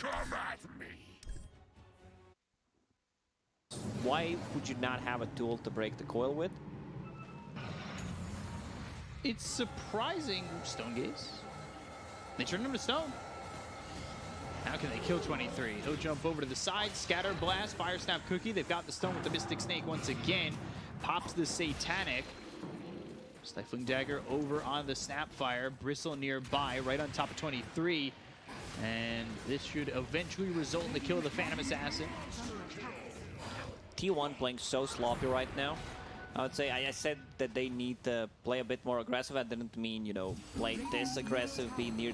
Come at me. Why would you not have a tool to break the coil with? It's surprising. Stone Gaze. They turned him to stone. How can they kill 23? He'll jump over to the side, scatter blast, fire snap cookie. They've got the stone with the Mystic Snake once again. Pops the Satanic. Stifling Dagger over on the Snapfire. Bristle nearby, right on top of 23. And this should eventually result in the kill of the Phantom Assassin. T1 playing so sloppy right now. I would say I said that they need to play a bit more aggressive. I didn't mean, you know, play this aggressive, be near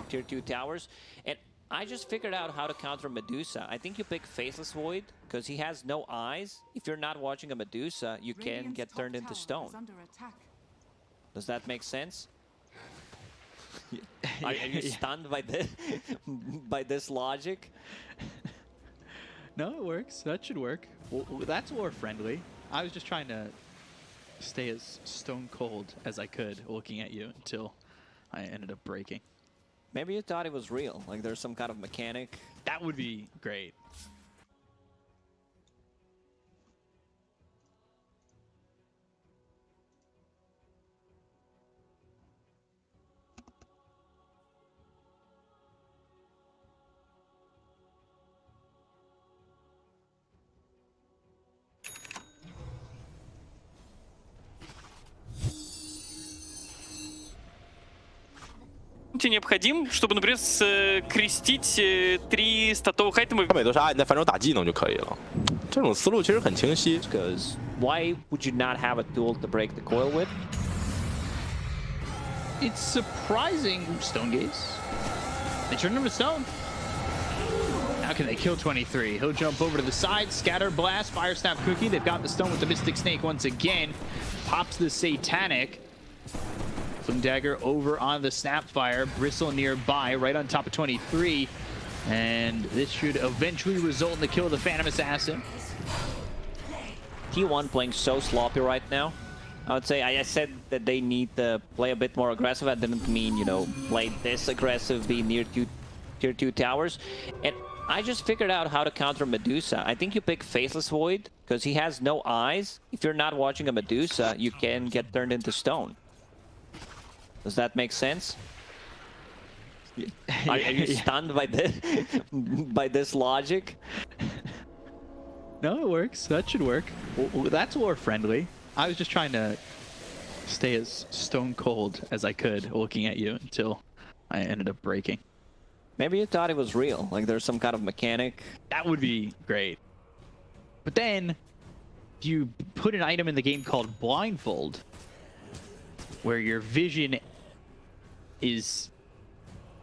tier 2 towers. And I just figured out how to counter Medusa. I think you pick Faceless Void because he has no eyes. If you're not watching a Medusa, you can get turned into stone. Does that make sense? Are you stunned by this, by this logic? No, it works. That should work. Well, that's war friendly. I was just trying to stay as stone cold as I could looking at you until I ended up breaking. Maybe you thought it was real, like there's some kind of mechanic. That would be great. Необходим, чтобы, например, скрестить 3 статовых айтема. 美都是按在反手打技能就可以了，这种思路其实很清晰。 Because why would you not have a tool to break the coil with? It's surprising. Stone Gaze. They turned him to stone. How can they kill 23? He'll jump over to the side, scatter blast, fire snap cookie. They've got the stone with the Mystic Snake once again. Pops the Satanic. Stifling Dagger over on the Snapfire. Bristle nearby, right on top of 23. And this should eventually result in the kill of the Phantom Assassin. T1 playing so sloppy right now. I would say I said that they need to play a bit more aggressive. I didn't mean, you know, play this aggressive, be near tier 2 towers. And I just figured out how to counter Medusa. I think you pick Faceless Void because he has no eyes. If you're not watching a Medusa, you can get turned into stone. Does that make sense? Are you stunned by this, by this logic? No, it works. That should work. Well, that's war friendly. I was just trying to stay as stone cold as I could looking at you until I ended up breaking. Maybe you thought it was real, like there's some kind of mechanic. That would be great. But then you put an item in the game called Blindfold, where your vision is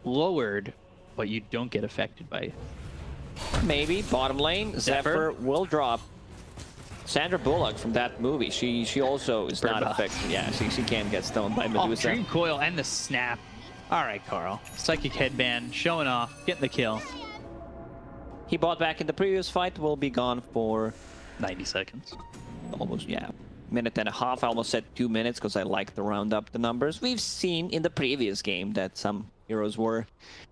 lowered, but you don't get affected by it. Maybe bottom lane, Zephyr will drop. Sandra Bullock from that movie, she also is not affected. Yeah, she can't get stoned by Medusa. Oh, Dream Coil and the snap. All right, Carl. Psychic Headband showing off, getting the kill. He bought back in the previous fight, will be gone for 90 seconds. Almost, yeah. Minute and a half. I almost said 2 minutes because I like to round up the numbers. We've seen in the previous game that some heroes were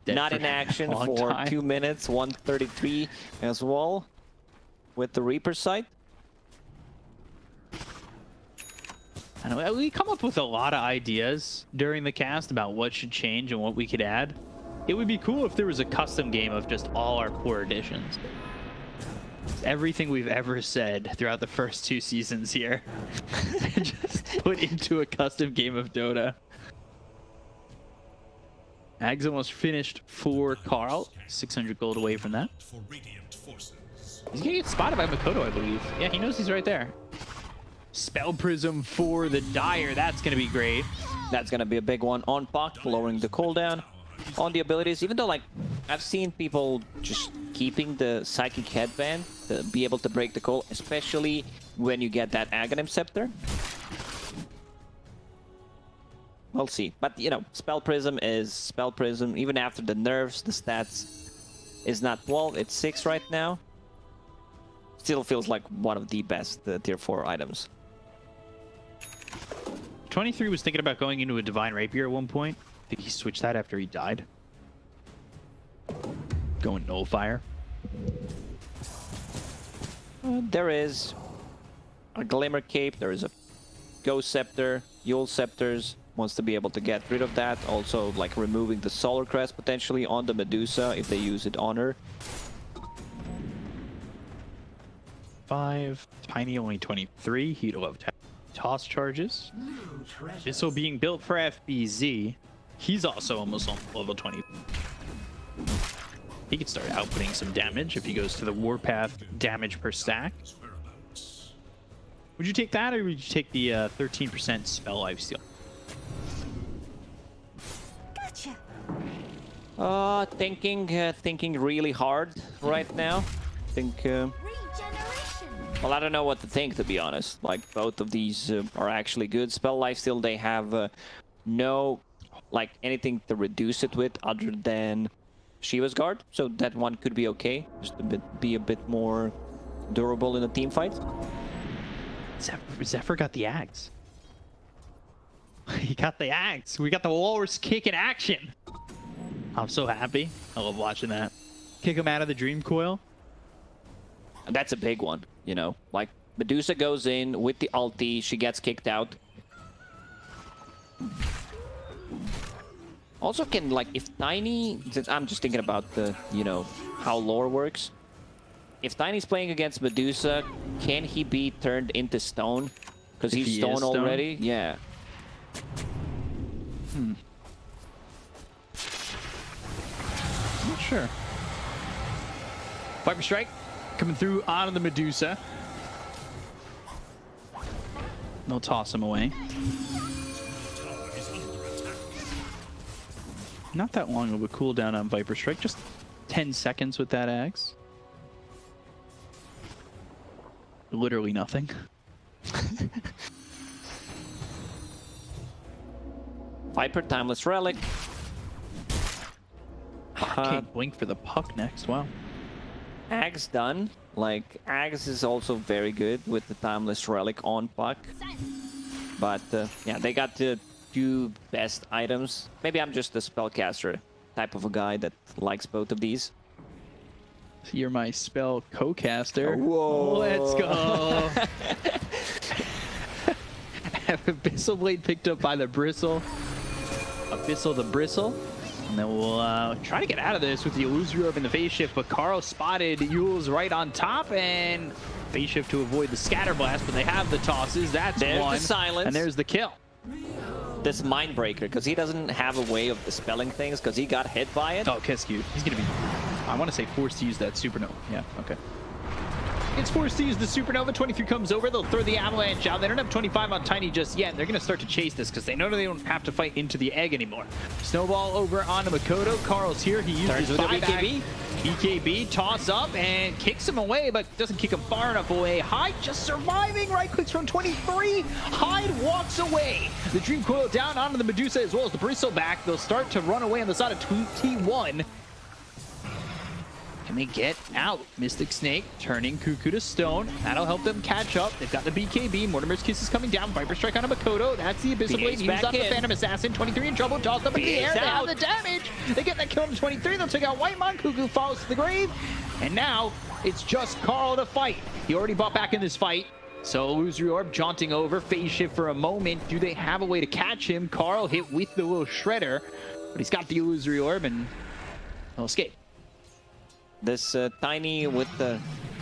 not in action for 2 minutes, 133 as well with the Reaper sight. I know, we come up with a lot of ideas during the cast about what should change and what we could add. It would be cool if there was a custom game of just all our core editions. Everything we've ever said throughout the first 2 seasons here just put into a custom game of Dota. Ags almost finished for Carl. 600 gold away from that. He's gonna get spotted by Makoto, I believe. Yeah, he knows he's right there. Spell Prism for the Dire. That's gonna be great. That's gonna be a big one on Puck, lowering the cooldown on the abilities. Even though, like, I've seen people just keeping the Psychic Headband to be able to break the coil, especially when you get that Aghanim Scepter. We'll see. But, you know, Spell Prism is Spell Prism. Even after the nerfs, the stats is not 12, it's 6 right now. Still feels like one of the best tier 4 items. 23 was thinking about going into a Divine Rapier at one point. I think he switched that after he died. going nullfire. There is a Glimmer Cape, there is a Ghost Scepter, Yule Scepters wants to be able to get rid of that. Also, like removing the Solar Crest potentially on the Medusa if they use it on her. 5, Tiny only 23, Heat of toss charges. Abyssal being built for FBZ. He's also almost on level 20. He could start outputting some damage if he goes to the Warpath damage per stack. Would you take that, or would you take the 13% spell lifesteal? Thinking really hard right now. Well, I don't know what to think, to be honest. Like, both of these are actually good. Spell lifesteal, they have no, like, anything to reduce it with other than Shiva's Guard. So that one could be okay. Just be a bit more durable in a team fight. Zephyr got the axe. He got the axe. We got the walrus kick in action. I'm so happy. I love watching that. Kick him out of the Dream Coil. That's a big one, you know. Like, Medusa goes in with the ulti, she gets kicked out. Also can, like, if Tiny... I'm just thinking about the, you know, how lore works. If Tiny's playing against Medusa, can he be turned into stone? Because he's stone already? Yeah. Not sure. Viper Strike coming through onto the Medusa. They'll toss him away. Not that long of a cooldown on Viper Strike, just 10 seconds with that axe. Literally nothing. Viper, Timeless Relic. Can't blink for the puck next, wow. Axe done. Like, Axe is also very good with the Timeless Relic on puck. But, yeah, they got the two best items. Maybe I'm just a spellcaster type of a guy that likes both of these. You're my spell co-caster. Whoa. Let's go. Have Abyssal Blade picked up by the Bristle. Abyssal the Bristle. And then we'll try to get out of this with the Illusory Orb and the Phase Shift, but Carl spotted Yule's right on top, and Phase Shift to avoid the Scatter Blast, but they have the tosses. That's there's one. The silence. And there's the kill. This Mindbreaker, because he doesn't have a way of dispelling things, because he got hit by it. Oh, Kescue. He's going to be, I want to say, forced to use that Supernova. Yeah, okay. It's forced to use the Supernova. 23 comes over. They'll throw the Avalanche out. They don't have 25 on Tiny just yet. They're going to start to chase this because they know they don't have to fight into the egg anymore. Snowball over onto Makoto. Carl's here. He uses his BKB. BKB, toss up and kicks him away, but doesn't kick him far enough away. Hyde just surviving. Right clicks from 23. Hyde walks away. The Dream Coil down onto the Medusa as well as the Bristle back. They'll start to run away on the side of T1. Can they get out? Mystic Snake turning Cuckoo to stone. That'll help them catch up. They've got the BKB. Mortimer's Kiss is coming down. Viper Strike on a Makoto. That's the Abyssal Blade used on the Phantom Assassin. 23 in trouble. Tossed up in the air. They have the damage. They get that kill on 23. They'll take out Whitemon. Cuckoo falls to the grave. And now it's just Carl to fight. He already bought back in this fight. So Illusory Orb jaunting over. Phase Shift for a moment. Do they have a way to catch him? Carl hit with the little shredder. But he's got the Illusory Orb and he'll escape. This Tiny with the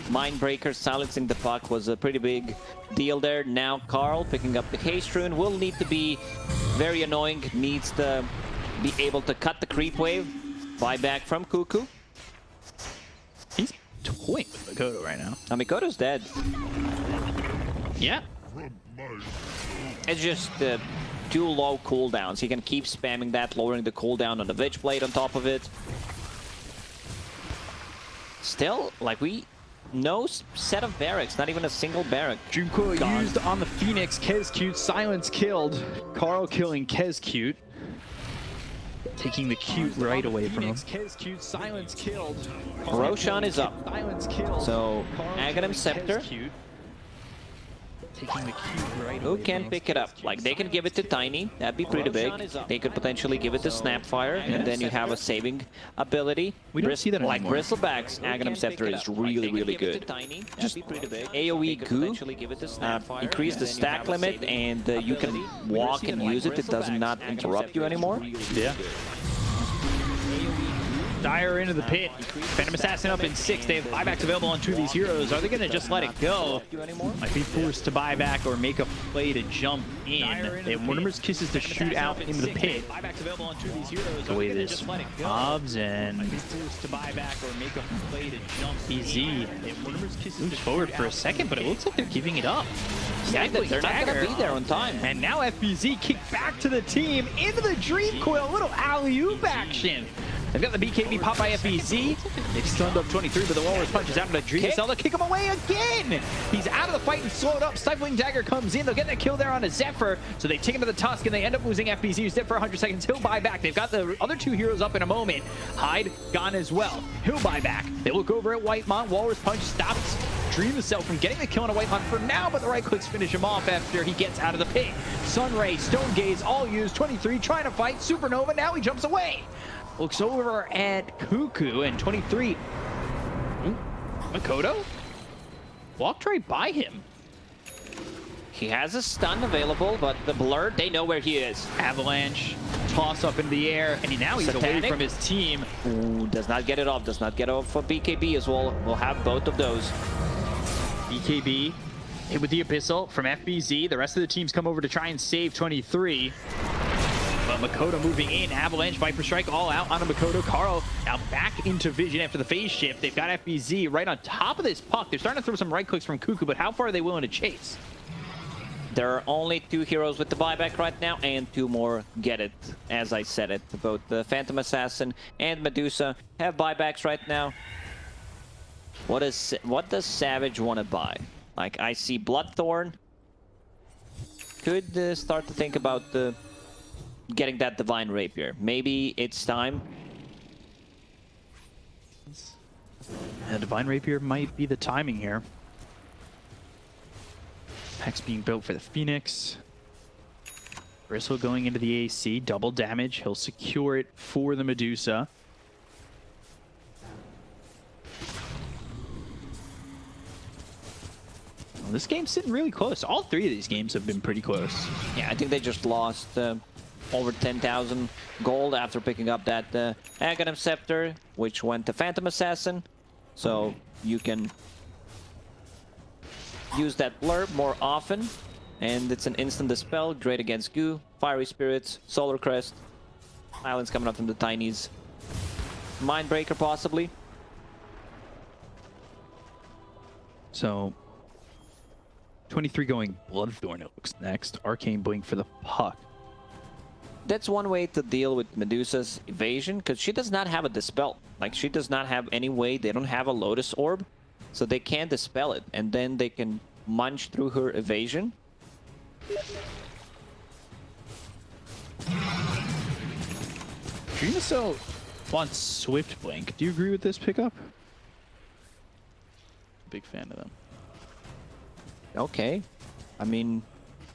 Mindbreaker silencing the puck was a pretty big deal there. Now Carl picking up the Haste Rune will need to be very annoying. Needs to be able to cut the creep wave. Buyback from Cuckoo. He's toying with Makoto right now. Makoto's dead. Yeah. It's just too low cooldowns. He can keep spamming that, lowering the cooldown on the Witchblade on top of it. Still, like, no set of barracks, not even a single barrack. Dream Coil used on the Phoenix. Kescute, silence killed. Carl killing Kescute. Taking the cute right away from him. Kescute, silence killed. Roshan is up. Silence killed. So, Aghanim Scepter. Taking the cube right Who away can from pick it up? Like, they can give it to Tiny. That'd be pretty big. They could potentially give it to Snapfire, and then you have a saving ability. We don't see that like anymore. Bristleback's Aghanim Scepter is really, really good. Just AoE goo, increase the stack limit, and you can walk and use it. It does not interrupt you anymore. Yeah. Dire into the pit. Phantom Assassin up in 6. They have buybacks available on 2 of these heroes. Are they going to just let it go? Might be forced to buy back or make a play to jump in. They have Mortimer's Kisses to shoot out into the pit. The way this mobs and BZ moves forward for a second, but it looks like they're giving it up. Yeah, they're not going to be there on time. And now FBZ kick back to the team into the Dream Coil. Little alley-oop action. They've got the BKB pop by FBZ. They've stunned up 23, but the Walrus punches out into Dream Cell. They'll kick him away again. He's out of the fight and slowed up. Stifling Dagger comes in. They'll get that kill there on a Zephyr. So they take him to the Tusk, and they end up losing FBZ, who's dead for 100 seconds. He'll buy back. They've got the other 2 heroes up in a moment. Hyde gone as well. He'll buy back. They look over at Whitemon. Walrus punch stops Dream Cell from getting the kill on a Whitemon for now, but the right clicks finish him off after he gets out of the pit. Sunray, Stone Gaze, all used. 23 trying to fight. Supernova. Now he jumps away. Looks over at Cuckoo and 23. Makoto? Walked right by him. He has a stun available, but the Blur, they know where he is. Avalanche, toss up in the air, and now he's away from his team. Ooh, does not get it off. Does not get off for BKB as well. We'll have both of those. BKB hit with the Abyssal from FBZ. The rest of the teams come over to try and save 23. But Makoto moving in. Avalanche, Viper Strike all out onto Makoto. Carl now back into vision after the phase shift. They've got FBZ right on top of this puck. They're starting to throw some right clicks from Cuckoo, but how far are they willing to chase? There are only 2 heroes with the buyback right now, and 2 more get it, as I said it. Both the Phantom Assassin and Medusa have buybacks right now. What does Savage want to buy? Like, I see Bloodthorn. Could start to think about getting that Divine Rapier. Maybe it's time. Divine Rapier might be the timing here. Hex being built for the Phoenix. Bristle going into the AC, double damage. He'll secure it for the Medusa. Well, this game's sitting really close. All 3 of these games have been pretty close. Yeah, I think they just lost over 10,000 gold after picking up that Aghanim Scepter, which went to Phantom Assassin. So you can use that Blur more often, and it's an instant dispel, great against Goo, Fiery Spirits, Solar Crest, Islands coming up from the Tinies, Mindbreaker possibly. So 23 going Bloodthorn, it looks next. Arcane Blink for the puck. That's one way to deal with Medusa's evasion, because she does not have a dispel. Like, she does not have any way. They don't have a Lotus Orb, so they can't dispel it, and then they can munch through her evasion. Dreamcell wants Swift Blink. Do you agree with this pickup? Big fan of them. Okay. I mean,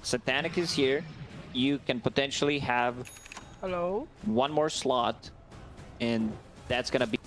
Satanic is here. You can potentially have one more slot, and that's gonna be